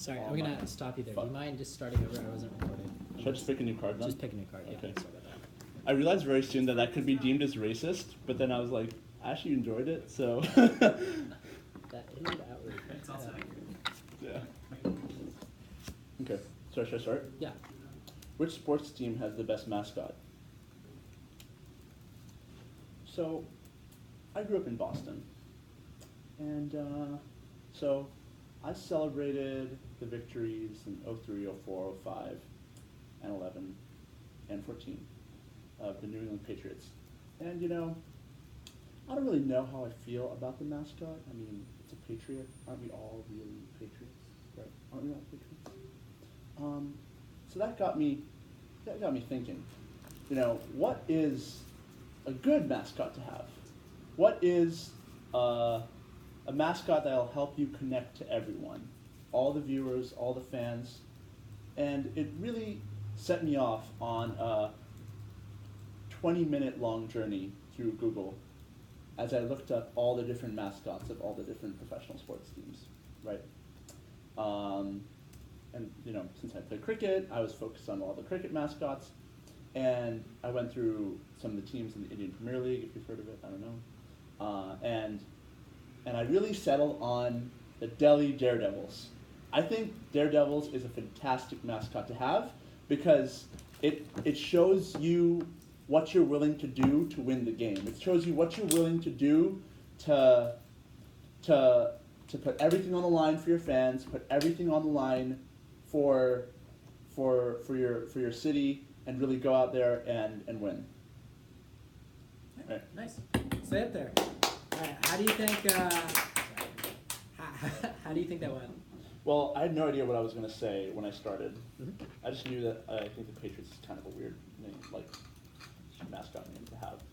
Sorry, I'm gonna stop you there. Do you mind just starting over? I wasn't recording. Should I just pick a new card then? Just pick a new card. Yeah. Okay. Sorry about that. I realized very soon that that could be deemed as racist, but then I was like, I actually enjoyed it, so. That inward outward. It's also Yeah. Okay, so should I start? Yeah. Which sports team has the best mascot? So, I grew up in Boston, and so I celebrated the victories in 03, 04, 05, and 11, and 14 of the New England Patriots. And you know, I don't really know how I feel about the mascot. I mean, it's a Patriot. Aren't we all really Patriots? Right? Aren't we all Patriots? So that got me thinking. You know, what is a good mascot to have? What is a mascot that'll help you connect to everyone, all the viewers, all the fans, and it really set me off on a 20-minute long journey through Google as I looked up all the different mascots of all the different professional sports teams, right? And you know, since I played cricket, I was focused on all the cricket mascots, and I went through some of the teams in the Indian Premier League, if you've heard of it, I don't know, and I really settled on the Delhi Daredevils. I think Daredevils is a fantastic mascot to have because it shows you what you're willing to do to win the game. It shows you what you're willing to do to put everything on the line for your fans, put everything on the line for your city, and really go out there and win. Okay, right. Nice. Stay up there. All right. How do you think? How do you think that went? Well, I had no idea what I was going to say when I started. Mm-hmm. I just knew that I think the Patriots is kind of a weird name, like mascot name to have.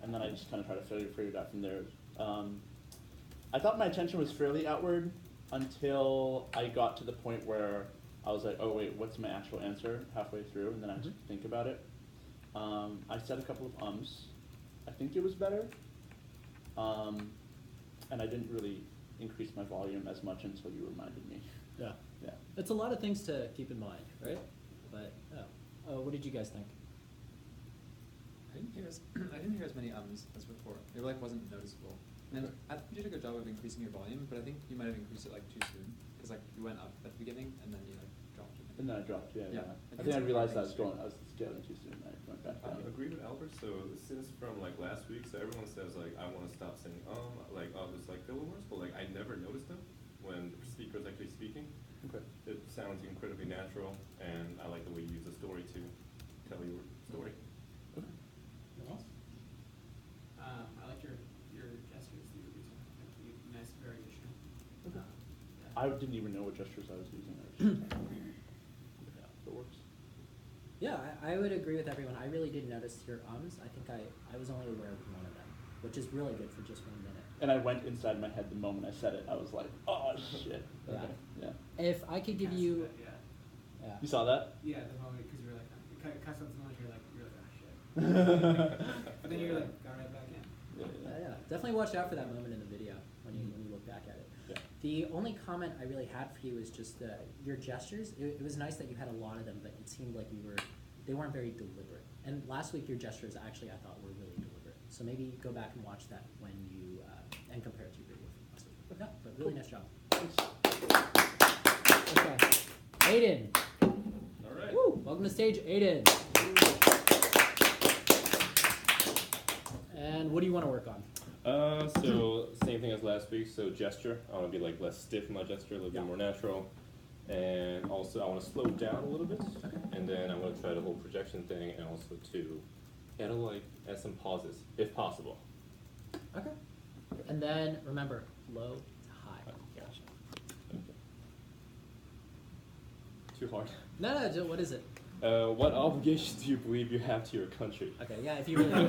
And then I just kind of tried to figure it out from there. I thought my attention was fairly outward until I got to the point where I was like, oh wait, what's my actual answer halfway through? And then I had to think about it. I said a couple of ums. I think it was better. And I didn't really increase my volume as much until you reminded me. Yeah. Yeah. It's a lot of things to keep in mind, right? But what did you guys think? I didn't hear as many ums as before. It like wasn't noticeable. And I think you did a good job of increasing your volume, but I think you might have increased it like too soon. Because like you went up at the beginning and then you like dropped it. And then I dropped, yeah. Yeah. I think I realized I was scaling too soon. I went back I down. agree with Albert. So since from like last week, so everyone says like I want to stop saying like it's like filler words, but like I never noticed them when the speaker is actually speaking. Okay. It sounds incredibly natural, and I like the way you use the story to tell your story. Okay. I like your gestures that you're using. Nice variation. Okay. Yeah. I didn't even know what gestures I was using. Yeah, it works. Yeah, I would agree with everyone. I really did notice your ums. I think I was only aware of one of them, which is really good for just 1 minute. And I went inside my head the moment I said it. I was like, oh shit. Yeah. Okay. Yeah. If I could give you, Yeah. You saw that? Yeah, the moment because you're like, it cuts out so much, you're like, oh shit. But then you're like, got right back in. yeah, definitely watch out for that moment in the video when you look back at it. Yeah. The only comment I really had for you was just your gestures. It was nice that you had a lot of them, but it seemed like they weren't very deliberate. And last week your gestures actually I thought were really deliberate. So maybe go back and watch that when you and compare it to your video from last week. Yeah, but really nice job. Okay, Aiden. All right. Woo! Welcome to stage, Aiden. And what do you want to work on? So same thing as last week. So gesture, I want to be like less stiff in my gesture, a little bit more natural, and also I want to slow it down a little bit. Okay. And then I want to try the whole projection thing, and also to add add some pauses if possible. Okay. And then remember, low to high. Gotcha. Okay. Too hard. No, what is it? What obligations do you believe you have to your country? Okay, yeah, if you really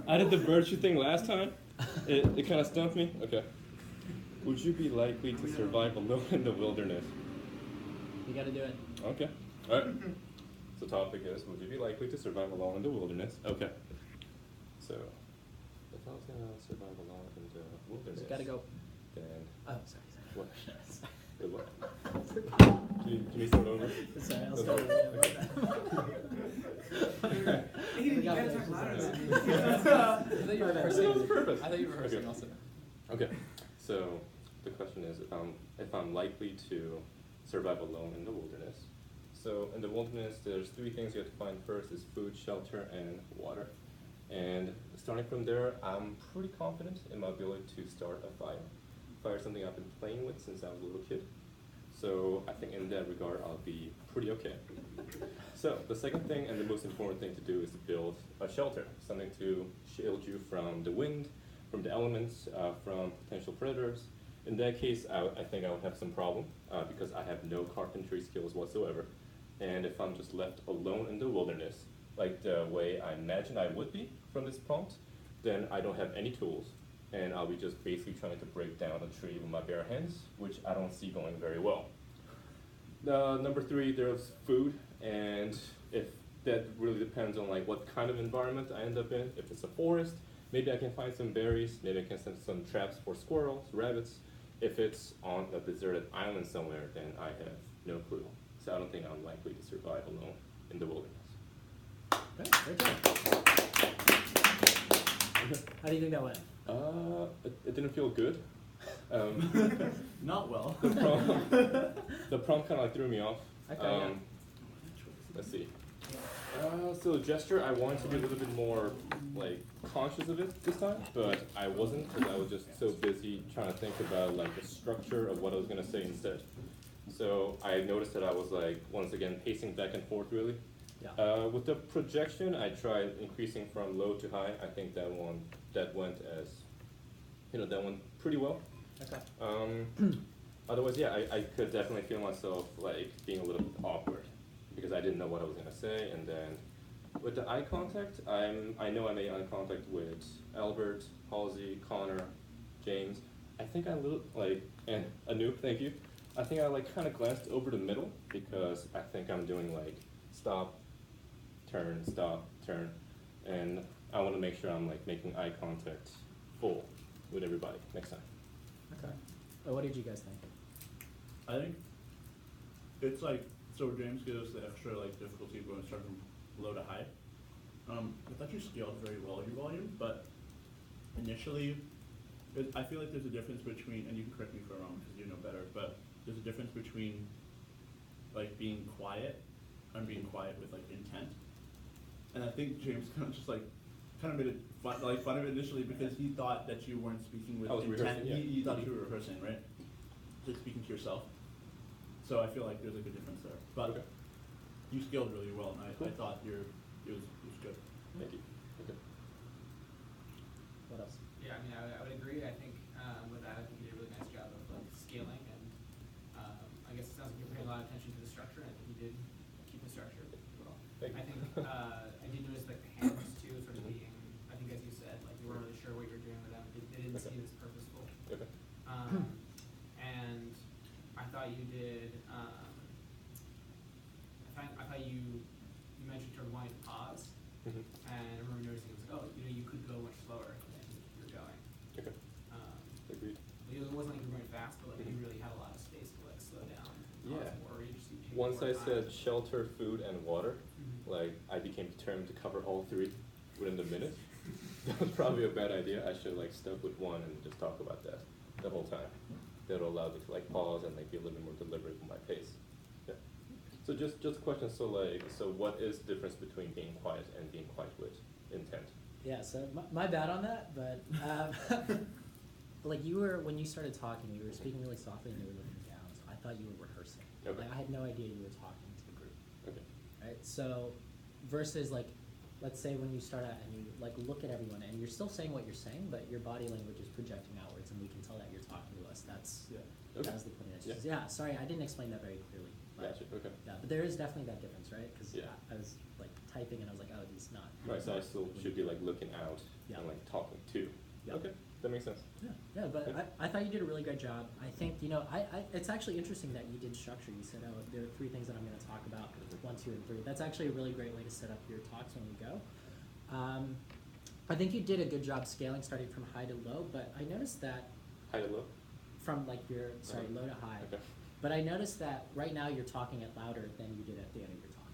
I did the virtue thing last time. It kind of stumped me. Okay. Would you be likely to survive alone in the wilderness? You gotta do it. Okay. All right. So topic is, would you be likely to survive alone in the wilderness? Okay. So, if I was gonna survive alone in the wilderness, You gotta go. then Oh, sorry. what? Can you start over? Sorry, I'll Okay. start over. Hey, you forgot gotta that talk was louder. I thought you were That rehearsing. was perfect. I thought you were rehearsing Okay. also. Okay, so the question is if I'm likely to survive alone in the wilderness. So in the wilderness, there's three things you have to find first: is food, shelter, and water. And starting from there, I'm pretty confident in my ability to start a fire. Fire is something I've been playing with since I was a little kid. So I think in that regard, I'll be pretty okay. So the second thing and the most important thing to do is to build a shelter, something to shield you from the wind, from the elements, from potential predators. In that case, I think I would have some problem because I have no carpentry skills whatsoever. And if I'm just left alone in the wilderness, like the way I imagine I would be from this prompt, then I don't have any tools. And I'll be just basically trying to break down a tree with my bare hands, which I don't see going very well. Number three, there's food, and if that really depends on like what kind of environment I end up in. If it's a forest, maybe I can find some berries, maybe I can set some traps for squirrels, rabbits. If it's on a deserted island somewhere, then I have no clue. So I don't think I'm likely to survive alone in the wilderness. Okay, great job. How do you think that went? It didn't feel good. Um, Not well. the prompt kind of like threw me off. Okay, yeah. Let's see. So gesture, I wanted to be a little bit more like conscious of it this time, but I wasn't because I was just so busy trying to think about like the structure of what I was gonna say instead. So I noticed that I was like once again pacing back and forth really. Yeah. With the projection, I tried increasing from low to high. I think that went as that went pretty well. Okay. Otherwise, yeah, I could definitely feel myself like being a little bit awkward because I didn't know what I was gonna say, and then with the eye contact, I know I made eye contact with Albert, Halsey, Connor, James. I think I and Anoop, thank you. I think I like kind of glanced over the middle because I think I'm doing like stop, turn, and I want to make sure I'm like making eye contact full with everybody next time. Okay. Well, what did you guys think? I think it's like, so James gives us the extra like difficulty going start from low to high. I thought you scaled very well your volume, but initially, I feel like there's a difference between, and you can correct me if I'm wrong because you know better, but there's a difference between like being quiet and being quiet with like intent. And I think James kind of just like kind of made it fun of it initially because he thought that you weren't speaking with I was intent. rehearsing, yeah. He thought you were rehearsing, right? Just speaking to yourself. So I feel like there's like a difference there. But Okay. you scaled really well, and I Cool. thought it was good. Thank you. Okay. What else? Yeah, I mean, I would agree. I think with that, I think you did a really nice job of like scaling, and I guess it sounds like you're paying a lot of attention to the structure, and I think you did keep the structure well. Thank I you. think I did notice like the hands too, sort of being. I think as you said, like you weren't really sure what you were doing with them. They didn't Okay. seem as purposeful. Okay. And I thought you did. I thought you mentioned sort of wanting to pause, Mhm. and I remember noticing it was like, oh, you could go much slower than you're going. Okay. Agreed. It wasn't like you were going fast, but like you Mhm. really had a lot of space to like slow down. Yeah. Pause more, or you just take Once more I time. said shelter, food, and water, Mhm. like I became determined to cover all three within the minute. That was probably a bad idea. I should like stuck with one and just talk about that the whole time. That'll allow me to like pause and like be a little bit more deliberate with my pace. Yeah. So just a question. So what is the difference between being quiet and being quiet with intent? Yeah, so my bad on that, but like when you started talking, you were speaking really softly and you were looking down, so I thought you were rehearsing. Okay. Like I had no idea you were talking to the group, Okay. right? So versus like, let's say when you start out and you like look at everyone and you're still saying what you're saying, but your body language is projecting outwards and we can tell that you're talking to us. That's Yeah. Okay. that was the point of Yeah. it. Yeah, sorry, I didn't explain that very clearly. But Gotcha. Okay. yeah, but there is definitely that difference, right? Because Yeah. I was like typing and I was like, oh, he's not. Right. So I still should be like looking out Yeah. and like talking too. Yeah. Okay. That makes sense. Yeah, but Okay. I thought you did a really great job. I think, it's actually interesting that you did structure. You said, oh, there are three things that I'm going to talk about, 1, 2, and 3. That's actually a really great way to set up your talks when you go. I think you did a good job scaling starting from high to low, but I noticed that, High to low. from like your, sorry, low to high. Okay. But I noticed that right now you're talking it louder than you did at the end of your talk.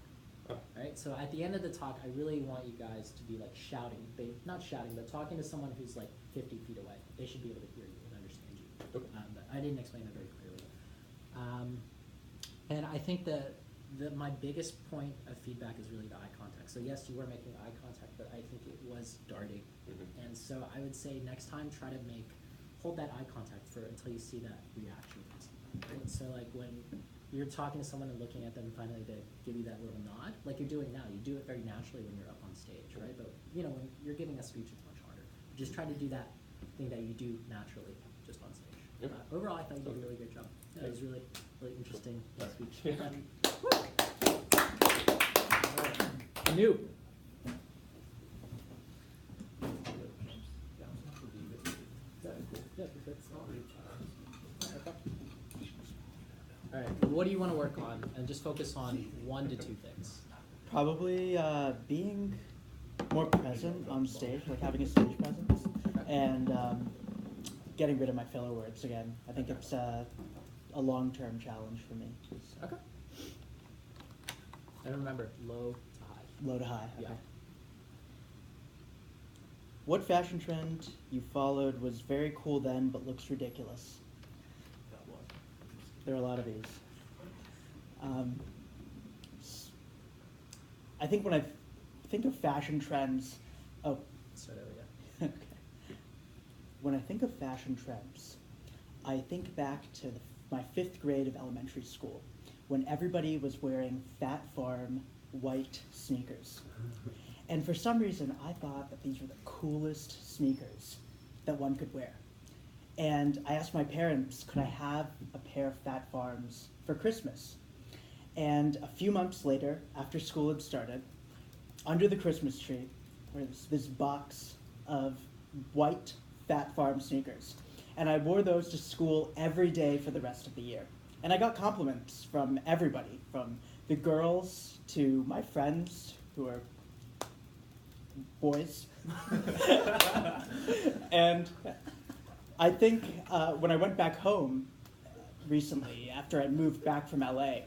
Oh. Right? So at the end of the talk, I really want you guys to be like shouting, not shouting, but talking to someone who's like 50 feet away. They should be able to hear you and understand you. Okay. But I didn't explain it very clearly. And I think my biggest point of feedback is really the eye contact. So yes, you were making eye contact, but I think it was darting. Mhm. And so I would say next time try to hold that eye contact until you see that reaction from someone, right? So like when you're talking to someone and looking at them and finally they give you that little nod, like you're doing now, you do it very naturally when you're up on stage, right? But you know, when you're giving a speech, it's much harder. Just try to do that thing that you do naturally just on stage. Yep. Overall, I thought you did a really good job. Yeah, it was really, really interesting speech. Yeah. New. All right, what do you want to work on? And just focus on 1 to 2 things. Probably being more present on stage, like having a stage presence, and getting rid of my filler words again. I think it's a long-term challenge for me. Okay. And remember, low to high. Low to high. Yeah. Okay. What fashion trend you followed was very cool then, but looks ridiculous? There are a lot of these. I think when I think of fashion trends, Start over, yeah. okay. When I think of fashion trends, I think back to my 5th grade of elementary school, when everybody was wearing Fat Farm white sneakers. And for some reason, I thought that these were the coolest sneakers that one could wear. And I asked my parents, could I have a pair of Fat Farms for Christmas? And a few months later, after school had started, under the Christmas tree was this box of white Fat Farm sneakers. And I wore those to school every day for the rest of the year. And I got compliments from everybody, from the girls to my friends who are boys. And I think when I went back home recently, after I moved back from LA,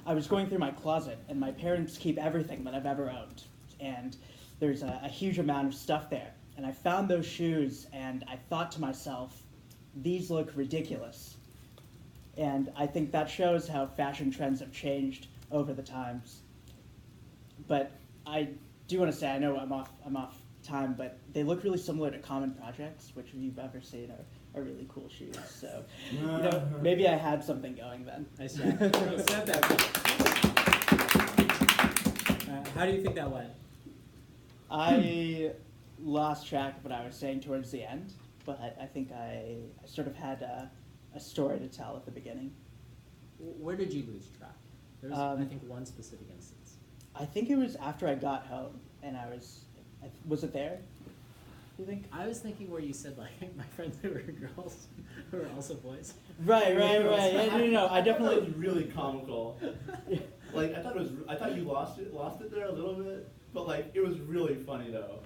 I was going through my closet, and my parents keep everything that I've ever owned. And there's a huge amount of stuff there. And I found those shoes, and I thought to myself, these look ridiculous. And I think that shows how fashion trends have changed over the times. But I do want to say, I know I'm off time, but they look really similar to Common Projects, which if you've ever seen are really cool shoes. So, you know, maybe I had something going then. Nice job. Said that. How do you think that went? I lost track of what I was saying towards the end, but I think I sort of had a story to tell at the beginning. Where did you lose track? There was, I think, one specific instance. I think it was after I got home, and was it there, do you think? I was thinking where you said, like, my friends who were girls who were also boys. Right. Yeah, no, I That definitely. was really comical. Like I thought you lost it there a little bit, but like it was really funny though.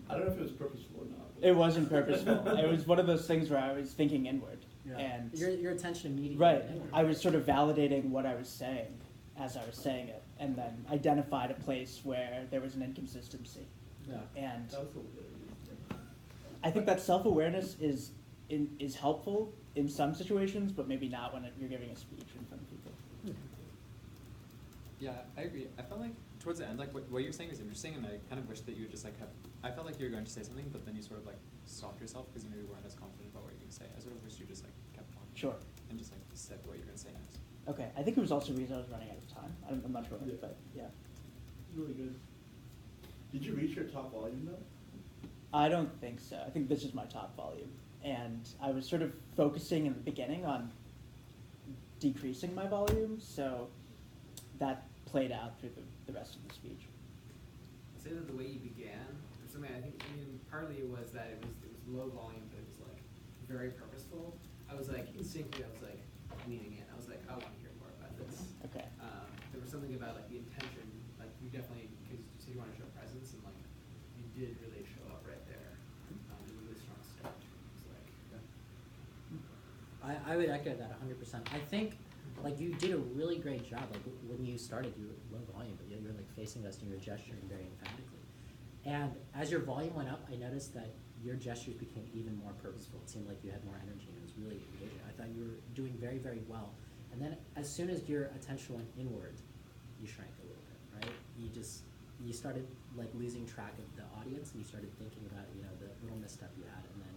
I don't know if it was purposeful or not. It wasn't purposeful. It was one of those things where I was thinking inward, and Your attention immediately. right, went inward. I was sort of validating what I was saying as I was saying it, and then identified a place where there was an inconsistency. Yeah. And That was hilarious. I think that self-awareness is helpful in some situations, but maybe not when you're giving a speech in front of people. Yeah, I agree. I felt like towards the end, like what you were saying was interesting, and I kind of wish that you would just like have. I felt like you were going to say something, but then you sort of like stopped yourself because you maybe weren't as confident about what you were going to say. I sort of wish you just like kept talking. Sure. And just like said what you were going to say next. Okay, I think it was also the reason I was running out of time. I'm not sure, Yeah. but yeah. Really good. Did you reach your top volume though? I don't think so. I think this is my top volume. And I was sort of focusing in the beginning on decreasing my volume, so that played out through the rest of the speech. I'd say that the way you began, or something I think, partly it was that it was low volume, but it was like very purposeful. I was like instinctively, I was like leaning in. I was like, I want to hear more about this. Okay. There was something about like the intention, like you definitely, because you said you want to show presence, and like you did really show up right there. It was a really strong start. It was like, I would echo that 100%. I think like you did a really great job. Like when you started, you were low volume, but you were like facing us and you were gesturing very emphatically. And as your volume went up, I noticed that your gestures became even more purposeful. It seemed like you had more energy and it was really engaging. I thought you were doing very, very well. And then as soon as your attention went inward, you shrank a little bit, right? You started like losing track of the audience and you started thinking about, you know, the little misstep you had, and then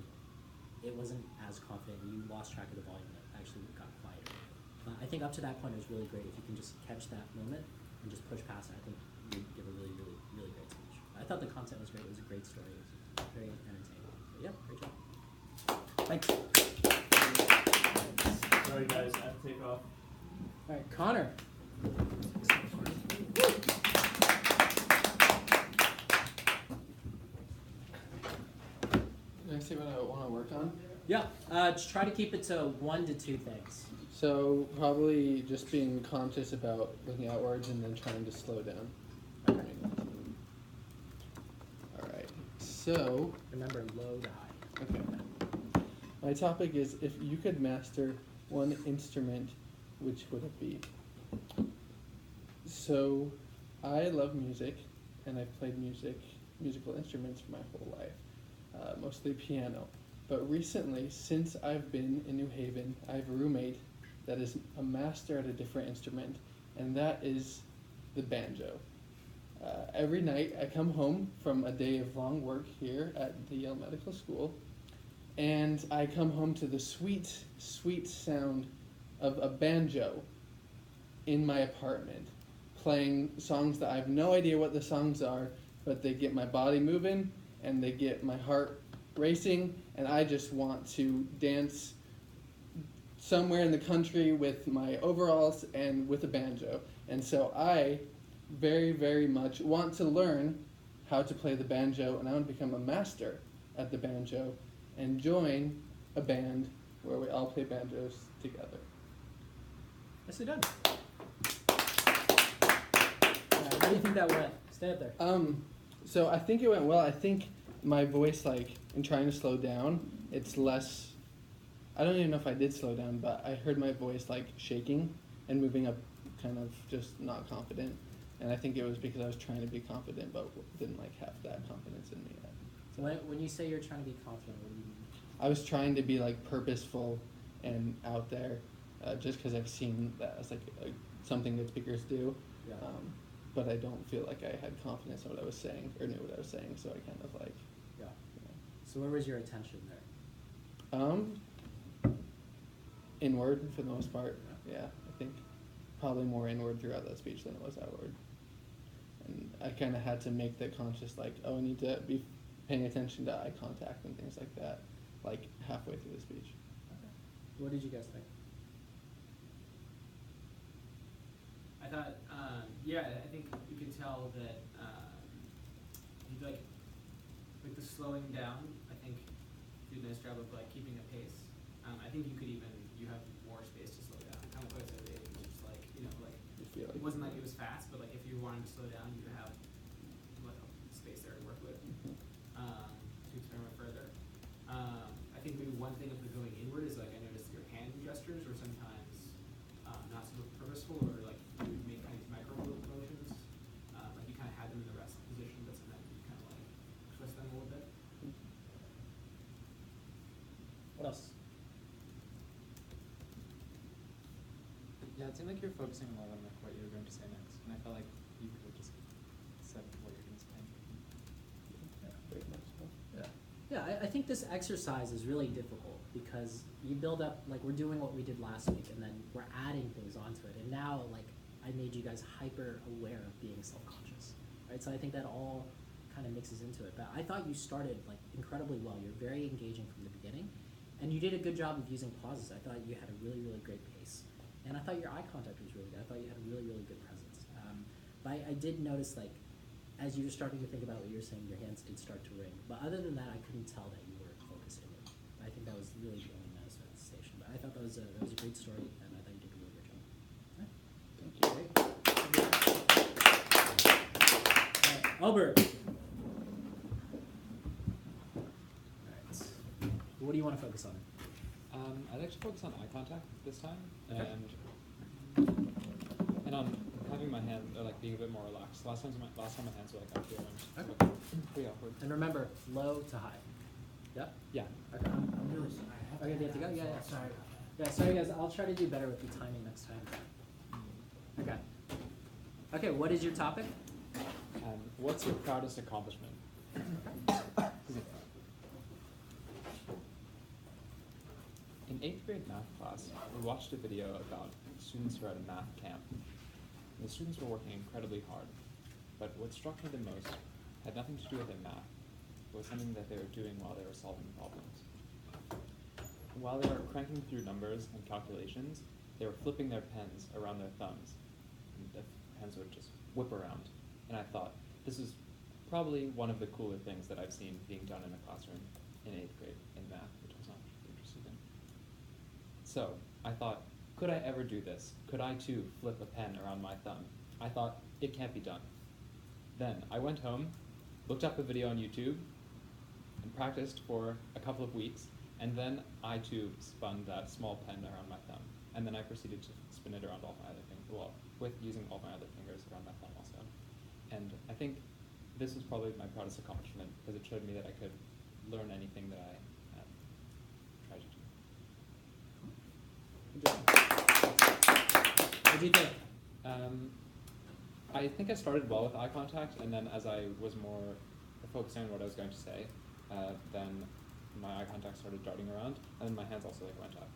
it wasn't as confident and you lost track of the volume and it actually got quieter. I think up to that point it was really great. If you can just catch that moment and just push past it, I think you give a really, really, really great speech. I thought the content was great. It was a great story. It was very entertaining. So yeah, great job. Thanks. Sorry guys, I have to take off. All right, Connor. Can I say what I want to work on? Yeah, just try to keep it to 1 to 2 things. So probably just being conscious about looking outwards and then trying to slow down. Okay. All right. So Remember, low to high. okay. My topic is if you could master one instrument, which would it be? So I love music, and I've played musical instruments for my whole life, mostly piano. But recently, since I've been in New Haven, I have a roommate that is a master at a different instrument, and that is the banjo. Every night I come home from a day of long work here at the Yale Medical School, and I come home to the sweet, sweet sound of a banjo in my apartment, playing songs that I have no idea what the songs are, but they get my body moving, and they get my heart racing, and I just want to dance somewhere in the country with my overalls and with a banjo. And so I very, very much want to learn how to play the banjo, and I want to become a master at the banjo and join a band where we all play banjos together. Nicely done. How do you think that went? Stay up there. So I think it went well. I think my voice, like, in trying to slow down, it's less, I don't even know if I did slow down, but I heard my voice, like, shaking and moving up, kind of just not confident. And I think it was because I was trying to be confident, but didn't, like, have that confidence in me yet. So when you say you're trying to be confident, what do you mean? I was trying to be, like, purposeful and out there, just because I've seen that as, like, something that speakers do. Yeah. But I don't feel like I had confidence in what I was saying or knew what I was saying, so I kind of, like, Yeah. you know. So where was your attention there? Inward for the most part. Yeah, I think probably more inward throughout that speech than it was outward. And I kind of had to make that conscious, like, oh, I need to be paying attention to eye contact and things like that, like halfway through the speech. Okay. What did you guys think? I thought, yeah, I think you could tell that you like the slowing down. I think you did a nice job of like keeping a pace. I think you have more space to slow down. Kind of what I said, it was just like You feel it like wasn't like it was fast, but like if you wanted to slow down, you have like space there to work with to experiment further. I think maybe one thing of the going inward is like I noticed your hand gestures were sometimes not so purposeful, or like you would make kind of these micro motions, like you kind of had them in the rest position, but sometimes you kind of like twist them a little bit. What else? Yeah, it seemed like you were focusing a lot on like what you were going to say next, and I felt like you could have just said what you're going to say. very much so. Yeah. Yeah, I think this exercise is really difficult because you build up, like we're doing what we did last week and then we're adding things onto it. And now, like, I made you guys hyper aware of being self-conscious, right? So I think that all kind of mixes into it. But I thought you started, like, incredibly well. You're very engaging from the beginning. And you did a good job of using pauses. I thought you had a really, really great pace. And I thought your eye contact was really good. I thought you had a really, really good presence. But I did notice, like, as you were starting to think about what you were saying, your hands did start to ring. But other than that, I couldn't tell that you were focused inward. I think that was really the only manifestation. But I thought that was a great story, and I thought you did a really good job. All right. Thank you. Great. All right. Albert. All right. What do you want to focus on? I'd like to focus on eye contact this time, Okay. and on having my hand like being a bit more relaxed. Last time my hands were like up here and Okay. pretty awkward. And remember, low to high. Yep. Yeah. Okay. I'm really sorry. I have Okay, do you have to go? head Yeah, on, yeah. so sorry about that. Yeah, sorry guys, I'll try to do better with the timing next time. Okay. Okay, what is your topic? What's your proudest accomplishment? In 8th grade math class, we watched a video about students who are at a math camp. The students were working incredibly hard, but what struck me the most had nothing to do with their math. It was something that they were doing while they were solving problems. While they were cranking through numbers and calculations, they were flipping their pens around their thumbs, and the pens would just whip around. And I thought, this is probably one of the cooler things that I've seen being done in a classroom in 8th grade in math, which I was not interested in. So I thought, could I ever do this? Could I too flip a pen around my thumb? I thought, it can't be done. Then I went home, looked up a video on YouTube, and practiced for a couple of weeks, and then I too spun that small pen around my thumb. And then I proceeded to spin it around all my other fingers, well, with using all my other fingers around my thumb also. And I think this was probably my proudest accomplishment, because it showed me that I could learn anything that I tried to do. What do you think? I think I started well with eye contact, and then as I was more focusing on what I was going to say, then my eye contact started darting around, and then my hands also like went up,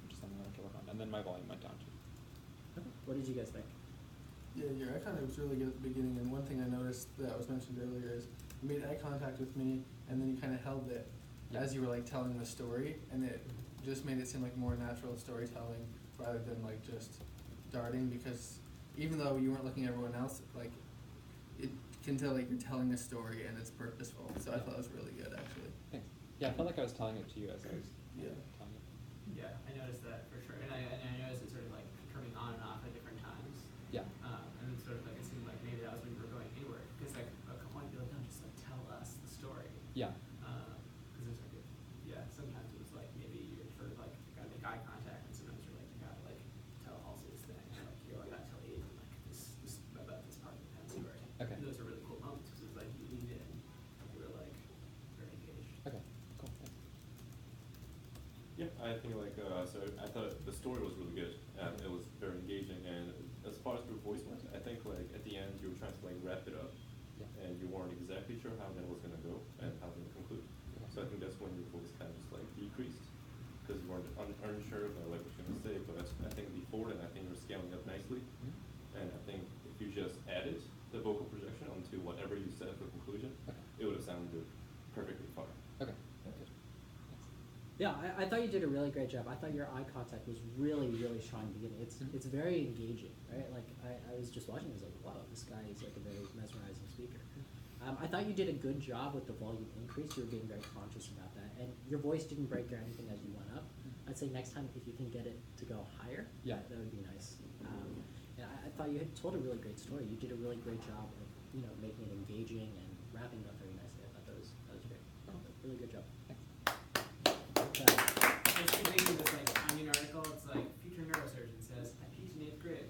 which is something I have to work on, and then my volume went down too. Okay. What did you guys think? Yeah, your eye contact was really good at the beginning, and one thing I noticed that was mentioned earlier is you made eye contact with me, and then you kind of held it as you were like telling the story, and it just made it seem like more natural storytelling rather than like just darting, because even though you weren't looking at everyone else, like it can tell like you're telling a story and it's purposeful. So I thought it was really good actually. Thanks. Yeah, I felt like I was telling it to you as I was Yeah. telling it. Yeah, I noticed that for sure, and I noticed it sort of like coming on and off at different times. Yeah. And sort of like it seemed like maybe that was when you were going inward, because like a couple might be like, no, just like tell us the story. Yeah. Because there's like, yeah, sometimes it was like maybe you're sort of like gotta make eye contact, and sometimes you're like you gotta like tell Halsey's thing, or like you're like gotta tell Aiden like this about this part of the pen story. Okay. And those are really cool moments because it's like you leaned in, you were like very engaged. Okay. Cool. Thanks. Yeah, I think like so I thought the story was really good and it was very engaging, and as far as your voice went, I think like at the end you were trying to like wrap it up, Yeah. and you weren't exactly sure how that was gonna go and how to conclude. So I think that's when your voice kind of just like decreased because you weren't unsure about like what you're gonna say. But I think before then, I think you were scaling up nicely, Mhm. and I think if you just added the vocal projection onto whatever you said for conclusion, Okay. it would have sounded perfectly fine. Okay. Good. Thanks. Yeah, I thought you did a really great job. I thought your eye contact was really, really strong in the beginning. It's very engaging, right? Like I was just watching, I was like, wow, this guy is like a very mesmerizing speaker. I thought you did a good job with the volume increase. You were being very conscious about that, and your voice didn't break or anything as you went up. I'd say next time if you can get it to go higher, Yeah. that would be nice. And I thought you had told a really great story. You did a really great job of making it engaging and wrapping it up very nicely. I thought that was great. Really good job. Thanks. Okay. Just reading this like Onion article, it's like future neurosurgeon says I peaked in 8th grade.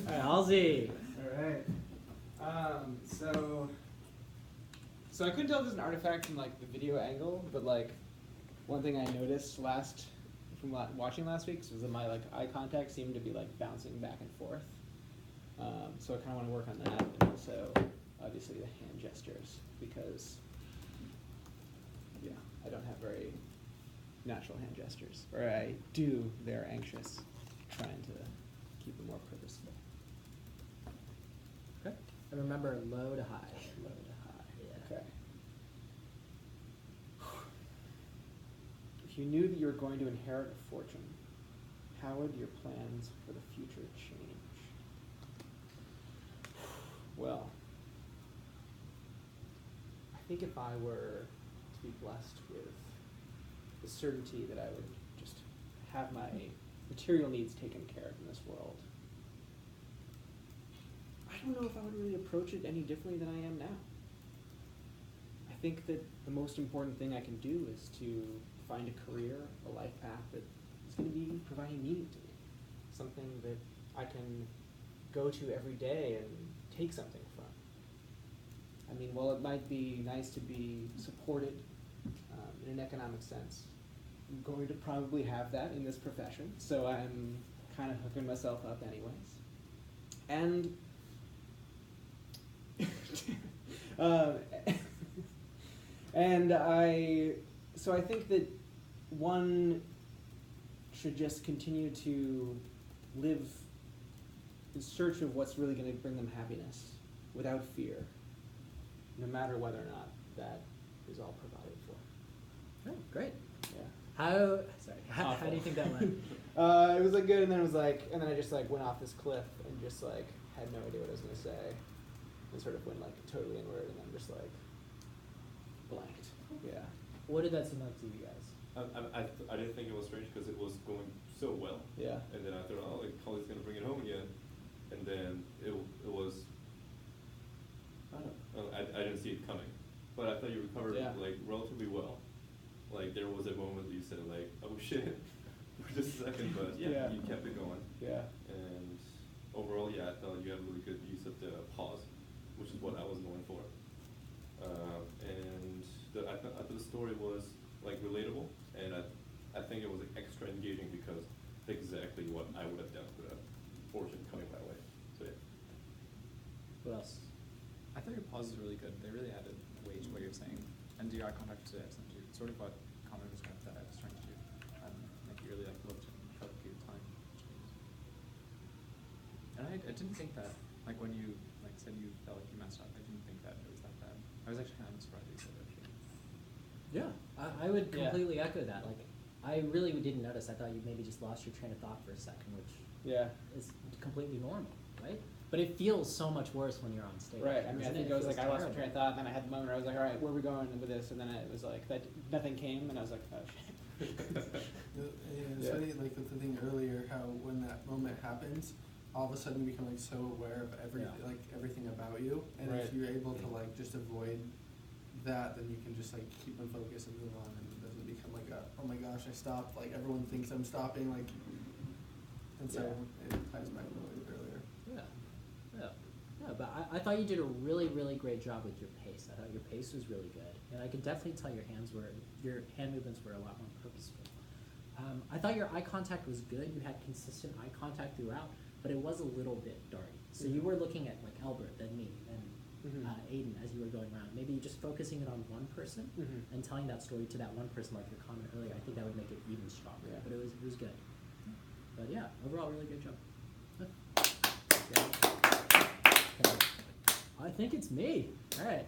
All right, Halsey. Alright. So I couldn't tell if it was an artifact from like the video angle, but like one thing I noticed from watching last week was that my like eye contact seemed to be like bouncing back and forth. So I kind of want to work on that, and also obviously the hand gestures, because yeah, I don't have very natural hand gestures, or I do. They're anxious, trying to keep them more purposeful. Okay. And remember, low to high. Low to high. Yeah. Okay. If you knew that you were going to inherit a fortune, how would your plans for the future change? Well, I think if I were to be blessed with the certainty that I would just have my material needs taken care of in this world, I don't know if I would really approach it any differently than I am now. I think that the most important thing I can do is to find a career, a life path that is going to be providing meaning to me. Something that I can go to every day and take something from. I mean, while it might be nice to be supported in an economic sense, I'm going to probably have that in this profession, so I'm kind of hooking myself up anyways. And so I think that one should just continue to live in search of what's really going to bring them happiness without fear, no matter whether or not that is all provided for. Oh, great. Yeah. How do you think that went? It was like good, and then it was like, and then I just like went off this cliff and just like had no idea what I was gonna say, and sort of went like totally inward, and then just like blanked. Yeah. What did that seem like to you guys? I didn't think it was strange because it was going so well. Yeah. And then I thought, oh, like Holly's gonna bring it home again, and then it was. I don't know. I didn't see it coming, but I thought you recovered like relatively well. Like there was a moment that you said like, oh shit, for just a second, but yeah, you kept it going. Yeah. And overall, yeah, I thought you had a really good use of the pause, which is what I was going for. And I thought the story was like relatable, and I think it was like, extra engaging because exactly what I would have done with a fortune coming my way. So yeah. What else? I thought your pauses were really good. They really added weight to what you're saying. And your eye contact was excellent too. Sort of what Connor described that I was trying to do. Like you really like looked and felt like your time. And I didn't think that, like when you like said you felt like you messed up, I didn't think that it was that bad. I was actually kind of surprised that you said that too. Yeah, I would Yeah. completely echo that. Like, I really didn't notice. I thought you maybe just lost your train of thought for a second, which is completely normal, right? But it feels so much worse when you're on stage. Right. I mean, I doesn't think it? I was It like, I feels lost my train of terrible. thought, and then I had the moment where I was like, all right, where are we going with this? And then it was like that nothing came, and I was like, oh shit. It's funny, like with the thing earlier, how when that moment happens, all of a sudden you become like so aware of everything about you, and Right. if you're able to like just avoid that, then you can just like keep them focused and move on, and it doesn't become like a, oh my gosh, I stopped, like everyone thinks I'm stopping, like, and so it ties back to what we did earlier. Yeah, but I thought you did a really, really great job with your pace. I thought your pace was really good, and I could definitely tell your hand movements were a lot more purposeful. I thought your eye contact was good. You had consistent eye contact throughout, but it was a little bit dark. So you were looking at like Albert, then me, then Aiden as you were going around. Maybe just focusing it on one person and telling that story to that one person, like your comment earlier. I think that would make it even stronger. Yeah. But it was good. But yeah, overall, really good job. I think it's me. All right.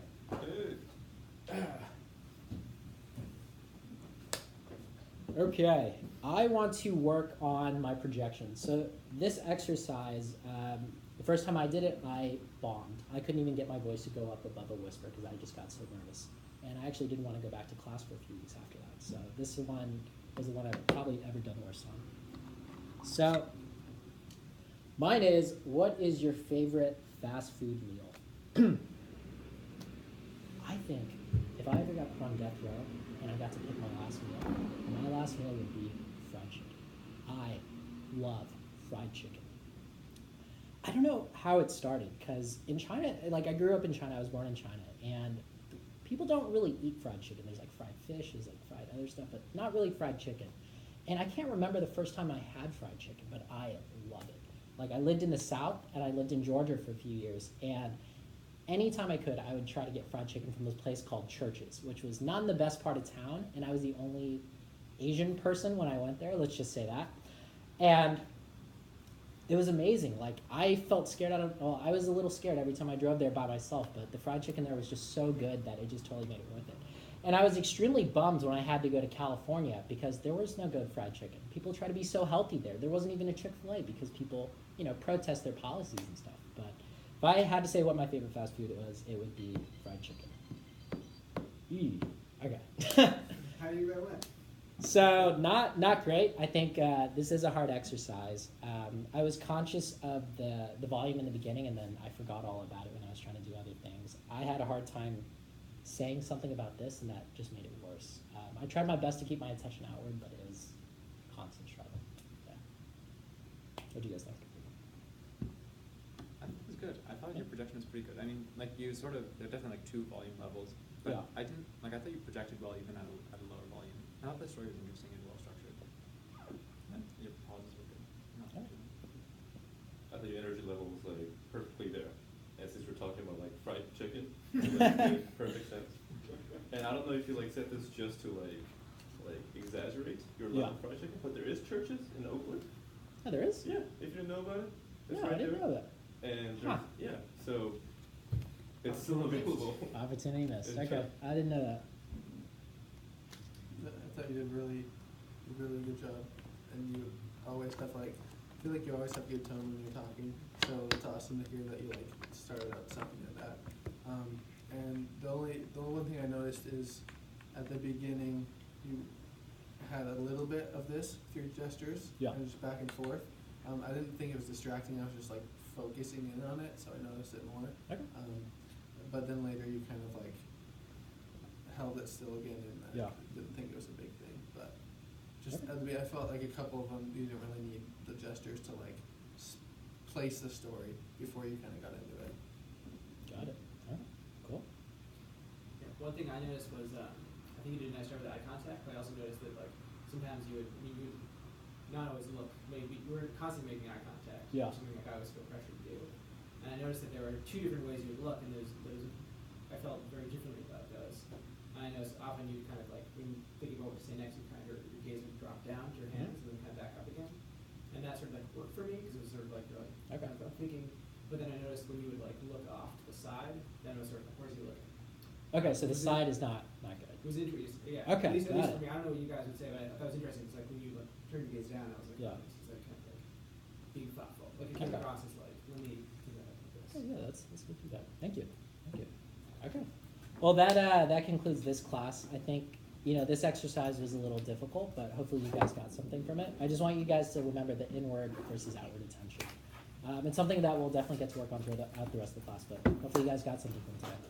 Okay, I want to work on my projection. So this exercise, the first time I did it, I bombed. I couldn't even get my voice to go up above a whisper because I just got so nervous. And I actually didn't want to go back to class for a few weeks after that. So this one was the one I've probably ever done worse on. So mine is, what is your favorite fast food meal? I think if I ever got put on death row and I got to pick my last meal would be fried chicken. I love fried chicken. I don't know how it started, because in China, like I grew up in China, I was born in China, and people don't really eat fried chicken. There's like fried fish, there's like fried other stuff, but not really fried chicken. And I can't remember the first time I had fried chicken, but I love it. Like I lived in the South, and I lived in Georgia for a few years, and anytime I could, I would try to get fried chicken from this place called Church's, which was not in the best part of town, and I was the only Asian person when I went there, let's just say that. And it was amazing. Like, I felt scared I was a little scared every time I drove there by myself, but the fried chicken there was just so good that it just totally made it worth it. And I was extremely bummed when I had to go to California because there was no good fried chicken. People try to be so healthy there. There wasn't even a Chick-fil-A because people, protest their policies and stuff. But if I had to say what my favorite fast food was, it would be fried chicken. Okay. How do you that went? So not great. I think this is a hard exercise. I was conscious of the volume in the beginning, and then I forgot all about it when I was trying to do other things. I had a hard time saying something about this, and that just made it worse. I tried my best to keep my attention outward, but it was constant struggle. Yeah. What do you guys think? I think it was good. I thought your projection was pretty good. I mean, like you sort of, there are definitely like 2 volume levels, but Yeah. I didn't, like I thought you projected well even at a lower volume. I thought the story was interesting and well structured. And your pauses were good. Not Yeah. too I thought your energy level was like perfectly there. And since we're talking about like fried chicken, it like, made perfect sense. And I don't know if you like said this just to like exaggerate your love of fried chicken, but there is churches in Oakland. Oh, there is? Yeah, if you didn't know about it, it's Yeah, right I didn't there. know that. And Huh. yeah, so it's still available. Opportunity missed. It's Okay, tough. I didn't know that. I thought you did really good job, and you always have like, I feel like you always have good tone when you're talking, so it's awesome to hear that you like started out something like that. And the only one thing I noticed is at the beginning you had a little bit of this through gestures, Yeah. and just back and forth. I didn't think it was distracting. I was just like focusing in on it, so I noticed it more. Okay. But then later you kind of like held it still again, and I Yeah. didn't think it was a big thing. But just Okay. I felt like a couple of them you didn't really need the gestures to like place the story before you kind of got into it. Got it. All right. Cool. Yeah, one thing I noticed was, I think you did a nice job with eye contact, but I also noticed that like sometimes you would not always look, maybe you were constantly making eye contact. Yeah. Which is something like I always feel pressured to do. And I noticed that there were 2 different ways you would look, and those I felt very differently about those. And I noticed often you kind of like, when thinking about what to say next, you kind of, your gaze would drop down to your hands and then kind of back up again. And that sort of like worked for me, because it was sort of like, you're like, Okay. kind of thinking, but then I noticed when you would like look off to the side, then it was sort of like, where's he looking? Okay, so the Was it- side is not good. It was interesting, yeah. Okay, At least got for it. me, I don't know what you guys would say, but I thought it was interesting, it's like when you like turned your gaze down, I was like, Yeah. oh, this is like kind of like being thoughtful. Like it came Okay. across as like, let me do that like this. Oh, yeah, that's good feedback. Thank you. Thank you. Okay. Well, that concludes this class. I think, this exercise was a little difficult, but hopefully you guys got something from it. I just want you guys to remember the inward versus outward attention. It's something that we'll definitely get to work on throughout the rest of the class, but hopefully you guys got something from today.